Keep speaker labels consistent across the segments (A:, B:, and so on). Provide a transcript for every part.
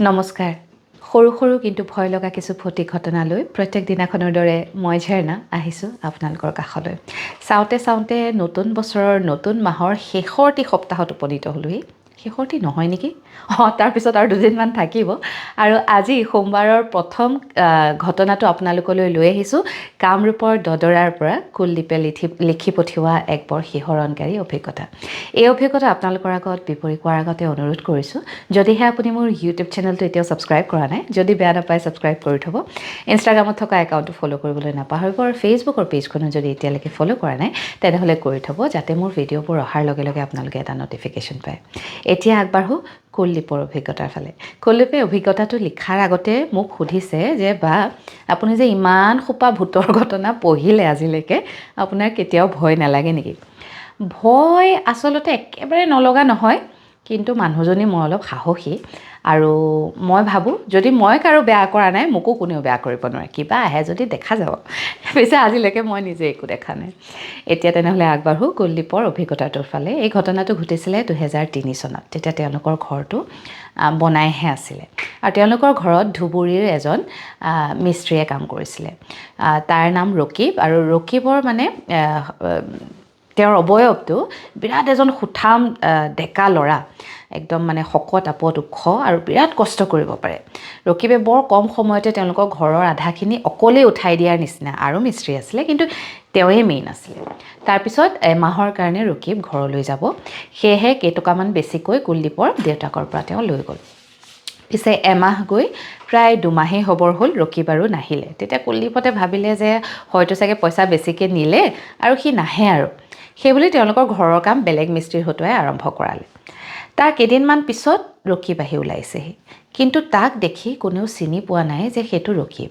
A: নমস্কাৰ। সৰু সৰু কিন্তু ভয় লগা কিছু ফটি ঘটনালৈ প্ৰত্যেক দিনাখনৰ দৰে মই ঝৰ্ণা আহিছোঁ আপোনালোকৰ কাষলৈ। চাওঁতে নতুন বছৰৰ নতুন মাহৰ শেষৰটি সপ্তাহত উপনীত হ'লোহি। শেষৰটি নহয় নেকি? তাৰপিছত আৰু দুদিনমান থাকিব। আৰু আজি সোমবাৰৰ প্ৰথম ঘটনাটো আপোনালোকলৈ লৈ আহিছোঁ কামৰূপৰ দদৰাৰ পৰা কুলদীপে লিখি পঠিওৱা এক বৰ শিহৰণকাৰী অভিজ্ঞতা। এই অভিজ্ঞতা আপোনালোকৰ আগত বিপৰী কোৱাৰ আগতে অনুৰোধ কৰিছোঁ, যদিহে আপুনি মোৰ ইউটিউব চেনেলটো এতিয়াও ছাবস্ক্ৰাইব কৰা নাই, যদি বেয়া নাপায় ছাবস্ক্ৰাইব কৰি থ'ব। ইনষ্টাগ্ৰামত থকা একাউণ্টটো ফ'ল' কৰিবলৈ নাপাহৰিব আৰু ফেচবুকৰ পেজখনো যদি এতিয়ালৈকে ফ'ল' কৰা নাই তেনেহ'লে কৰি থ'ব, যাতে মোৰ ভিডিঅ'বোৰ অহাৰ লগে লগে আপোনালোকে এটা ন'টিফিকেশ্যন পায়। এতিয়া আগবাঢ়োঁ কুলদীপৰ অভিজ্ঞতাৰ ফালে। কুলদীপে অভিজ্ঞতাটো লিখাৰ আগতে মোক সুধিছে যে বা আপুনি যে ইমান সোপা ভূতৰ ঘটনা পঢ়িলে আজিলৈকে, আপোনাৰ কেতিয়াও ভয় নালাগে নেকি? ভয় আচলতে একেবাৰে নলগা নহয়, কিন্তু মানুহজনী মই অলপ সাহসী আৰু মই ভাবোঁ যদি মই কাৰো বেয়া কৰা নাই, মোকো কোনেও বেয়া কৰিব নোৱাৰে। কিবা আহে যদি দেখা যাব। পিছে আজিলৈকে মই নিজে একো দেখা নাই। এতিয়া তেনেহ'লে আগবাঢ়োঁ কুলদীপৰ অভিজ্ঞতাটোৰ ফালে। এই ঘটনাটো ঘটিছিলে 2003 চনত। তেতিয়া তেওঁলোকৰ ঘৰটো বনাইহে আছিলে আৰু তেওঁলোকৰ ঘৰত ধুবুৰীৰ এজন মিস্ত্ৰীয়ে কাম কৰিছিলে। তাৰ নাম ৰকিব আৰু ৰকিবৰ মানে তেওঁৰ অৱয়ৱটো বিৰাট এজন সুঠাম ডেকা ল'ৰা, একদম মানে শকত আপত ওখ আৰু বিৰাট কষ্ট কৰিব পাৰে। ৰকিবে বৰ কম সময়তে তেওঁলোকৰ ঘৰৰ আধাখিনি অকলেই উঠাই দিয়াৰ নিচিনা, আৰু মিস্ত্ৰী আছিলে কিন্তু তেওঁৱে মেইন আছিলে। তাৰপিছত এমাহৰ কাৰণে ৰকিব ঘৰলৈ যাব, সেয়েহে কেইটকামান বেছিকৈ কুলদীপৰ দেউতাকৰ পৰা তেওঁ লৈ গ'ল। পিছে এমাহ গৈ প্ৰায় 2 মাহেই হ'বৰ হ'ল ৰকিব আৰু নাহিলে। তেতিয়া কুলদীপতে ভাবিলে যে হয়তো চাগে পইচা বেছিকৈ নিলে আৰু সি নাহে আৰু, সেইবুলি তেওঁলোকৰ ঘৰৰ কাম বেলেগ মিস্ত্ৰীৰ হতুৱাই আৰম্ভ কৰালে। তাৰ কেইদিনমান পিছত ৰকিব আহি ওলাইছেহি, কিন্তু তাক দেখি কোনেও চিনি পোৱা নাই যে সেইটো ৰকিব।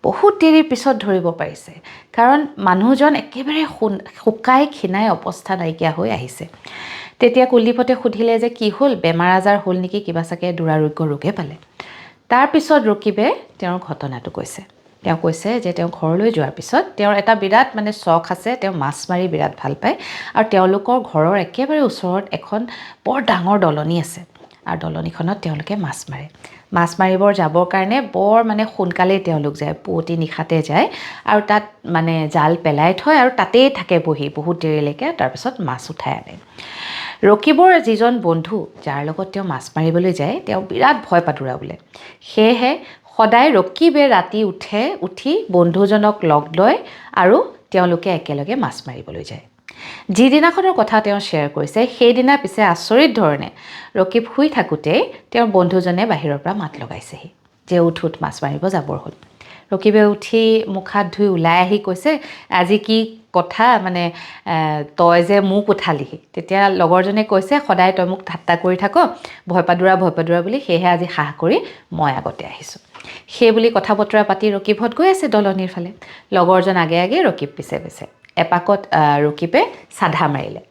A: বহুত দেৰিৰ পিছত ধৰিব পাৰিছে, কাৰণ মানুহজন একেবাৰে শুকাই ক্ষীণাই অৱস্থা নাইকিয়া হৈ আহিছে। তেতিয়া কুলদীপতে সুধিলে যে কি হ'ল, বেমাৰ আজাৰ হ'ল নেকি, কিবা চাগে দুৰাৰোগ্য ৰোগে পালে। তাৰপিছত ৰকিবে তেওঁৰ ঘটনাটো কৈছে। তেওঁ কৈছে যে তেওঁ ঘৰলৈ যোৱাৰ পিছত তেওঁৰ এটা বিৰাট মানে চখ আছে, তেওঁ মাছ মাৰি বিৰাট ভাল পায় আৰু তেওঁলোকৰ ঘৰৰ একেবাৰে ওচৰত এখন বৰ ডাঙৰ দলনি আছে আৰু দলনিখনত তেওঁলোকে মাছ মাৰে। মাছ মাৰিবৰ যাবৰ কাৰণে বৰ মানে সোনকালেই তেওঁলোক যায়, পুৱতি নিশাতে যায় আৰু তাত মানে জাল পেলাই থয় আৰু তাতেই থাকে বহি বহুত দেৰিলৈকে, তাৰপিছত মাছ উঠাই আনে। ৰকিবৰ যিজন বন্ধু যাৰ লগত তেওঁ মাছ মাৰিবলৈ যায়, তেওঁ বিৰাট ভয় পাদুৰা বোলে। সেয়েহে সদায় ৰকিবে ৰাতি উঠি বন্ধুজনক লগ লয় আৰু তেওঁলোকে একেলগে মাছ মাৰিবলৈ যায়। যিদিনাখনৰ কথা তেওঁ শ্বেয়াৰ কৰিছে, সেইদিনা পিছে আচৰিত ধৰণে ৰকিব শুই থাকোঁতেই তেওঁৰ বন্ধুজনে বাহিৰৰ পৰা মাত লগাইছেহি যে উঠ মাছ মাৰিব যাবৰ হ'ল। ৰকিবে উঠি মুখ হাত ধুই ওলাই আহি কৈছে, আজি কি কথা, মানে তই যে মোক উঠালিহি। তেতিয়া লগৰজনে কৈছে, সদায় তই মোক ঠাট্টা কৰি থাক, ভয় পাদুৰা বুলি, সেয়েহে আজি সাহ কৰি মই আগতে আহিছোঁ। সেই বুলি কথা বতৰা পাতি ৰকিবহঁত গৈ আছে দলনিৰ ফালে। লগৰজন আগে আগে, ৰকিব পিছে পিছে। এপাকত ৰকিবে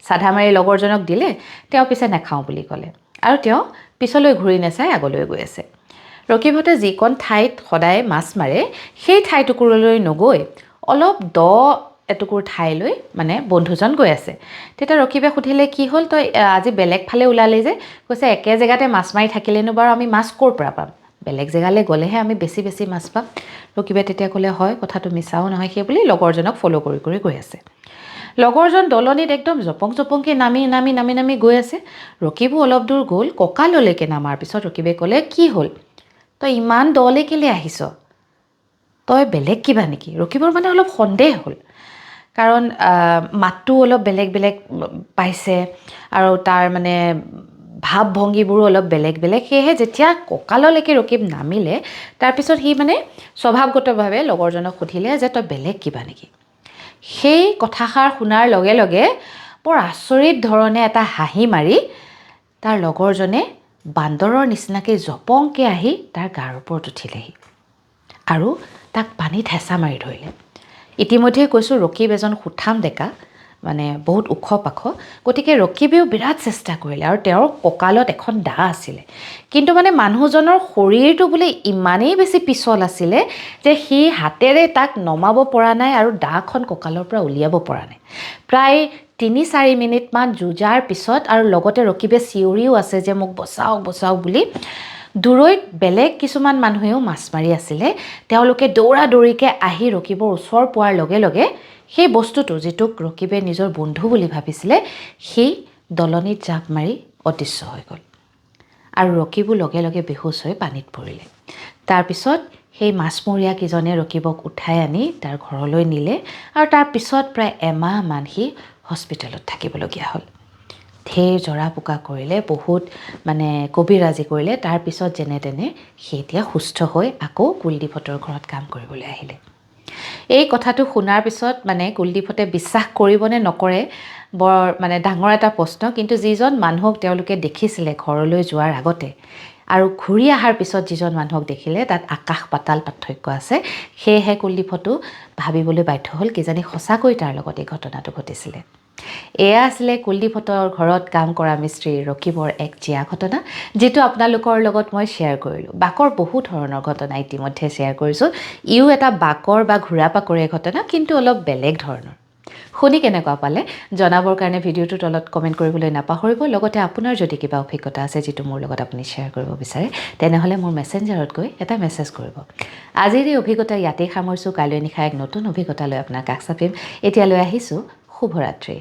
A: চাধা মাৰি লগৰজনক দিলে, তেওঁ পিছে নাখাওঁ বুলি ক'লে আৰু তেওঁ পিছলৈ ঘূৰি নাচাই আগলৈ গৈ আছে। ৰকিবহঁতে যিকণ ঠাইত সদায় মাছ মাৰে, সেই ঠাইটুকুৰলৈ নগৈ অলপ এটুকুৰ ঠাইলৈ মানে বন্ধুজন গৈ আছে। তেতিয়া ৰকিবে সুধিলে, কি হ'ল, তই আজি বেলেগ ফালে ওলালি যে? কৈছে, একে জেগাতে মাছ মাৰি থাকিলেনো বাৰু আমি মাছ ক'ৰ পৰা পাম? বেলেগ জেগালৈ গ'লেহে আমি বেছি মাছ পাম। ৰকিবে তেতিয়া ক'লে, হয়, কথাটো মিছাও নহয়, সেই বুলি লগৰজনক ফ'ল' কৰি গৈ আছে। লগৰজন দলনিত একদম জপংকৈ নামি গৈ আছে। ৰকিবো অলপ দূৰ গ'ল, কঁকাললৈকে নামাৰ পিছত ৰকিবে ক'লে, কি হ'ল, তই ইমান দলৈ কেলৈ আহিছ? তই বেলেগ কিবা নেকি? ৰকিবৰ মানে অলপ সন্দেহ হ'ল, কাৰণ মাতটো অলপ বেলেগ পাইছে আৰু তাৰ মানে ভাৱ ভংগীবোৰো অলপ বেলেগ। সেয়েহে যেতিয়া কঁকাললৈকে ৰকিব নামিলে, তাৰপিছত সি মানে স্বভাৱগতভাৱে লগৰজনক সুধিলে যে তই বেলেগ কিবা নেকি? সেই কথাষাৰ শুনাৰ লগে লগে বৰ আচৰিত ধৰণে এটা হাঁহি মাৰি তাৰ লগৰজনে বান্দৰৰ নিচিনাকৈ জপংকৈ আহি তাৰ গাৰ ওপৰত উঠিলেহি আৰু তাক পানীত হেঁচা মাৰি ধৰিলে। ইতিমধ্যে কৈছোঁ, ৰকিব এজন সুঠাম ডেকা, মানে বহুত ওখ পাখ, গতিকে ৰকিবেও বিৰাট চেষ্টা কৰিলে আৰু তেওঁৰ কঁকালত এখন দা আছিলে, কিন্তু মানে মানুহজনৰ শৰীৰটো বোলে ইমানেই বেছি পিছল আছিলে যে সি হাতেৰে তাক নমাব পৰা নাই আৰু দাখন কঁকালৰ পৰা উলিয়াব পৰা নাই। প্ৰায় 3-4 মিনিটমান যুঁজাৰ পিছত আৰু লগতে ৰকিবে চিঞৰিও আছে যে মোক বচাওক বুলি, দূৰৈত বেলেগ কিছুমান মানুহেও মাছ মাৰি আছিলে তেওঁলোকে দৌৰা দৌৰিকৈ আহি ৰকিবৰ ওচৰ পোৱাৰ লগে লগে সেই বস্তুটো যিটোক ৰকিবে নিজৰ বন্ধু বুলি ভাবিছিলে সেই দলনিত জাপ মাৰি অদৃশ্য হৈ গ'ল আৰু ৰকিবো লগে লগে বেহুচ হৈ পানীত পৰিলে তাৰপিছত সেই মাছমৰীয়া কিজনে ৰকিবক উঠাই আনি তাৰ ঘৰলৈ নিলে আৰু তাৰ পিছত প্ৰায় এমাহমান সি হস্পিটেলত থাকিবলগীয়া হ'ল ঢেৰ জৰা পোকা কৰিলে বহুত মানে কবিৰাজি কৰিলে তাৰপিছত যেনে তেনে সি এতিয়া সুস্থ হৈ আকৌ কুলদীপহঁতৰ ঘৰত কাম কৰিবলৈ আহিলে এই কথাটো শুনাৰ পিছত মানে কুলদীপহঁতে বিশ্বাস কৰিবনে নকৰে বৰ মানে ডাঙৰ এটা প্ৰশ্ন কিন্তু যিজন মানুহক তেওঁলোকে দেখিছিলে ঘৰলৈ যোৱাৰ আগতে আৰু ঘূৰি অহাৰ পিছত যিজন মানুহক দেখিলে তাত আকাশ পাতাল পাৰ্থক্য আছে সেয়েহে কুলদীপহঁতো ভাবিবলৈ বাধ্য হ'ল কিজানি সঁচাকৈ তাৰ লগত এই ঘটনাটো ঘটিছিলে এয়া আছিলে কুলদীপহঁতৰ ঘৰত কাম কৰা মিস্ত্ৰী ৰকিবৰ এক জীয়া ঘটনা যিটো আপোনালোকৰ লগত মই শ্বেয়াৰ কৰিলোঁ বাকৰ বহুত ধৰণৰ ঘটনা ইতিমধ্যে শ্বেয়াৰ কৰিছোঁ ইও এটা বাকৰ বা ঘোঁৰা পাকৰে ঘটনা কিন্তু অলপ বেলেগ ধৰণৰ শুনি কেনেকুৱা পালে জনাবৰ কাৰণে ভিডিঅ'টোৰ তলত কমেণ্ট কৰিবলৈ নাপাহৰিব লগতে আপোনাৰ যদি কিবা অভিজ্ঞতা আছে যিটো মোৰ লগত আপুনি শ্বেয়াৰ কৰিব বিচাৰে তেনেহ'লে মোৰ মেছেঞ্জাৰত গৈ এটা মেছেজ কৰিব আজিৰ এই অভিজ্ঞতা ইয়াতেই সামৰিছোঁ কাইলৈ নিশা এক নতুন অভিজ্ঞতা লৈ আপোনাৰ কাষ চাপিম এতিয়ালৈ আহিছোঁ শুভৰাত্ৰি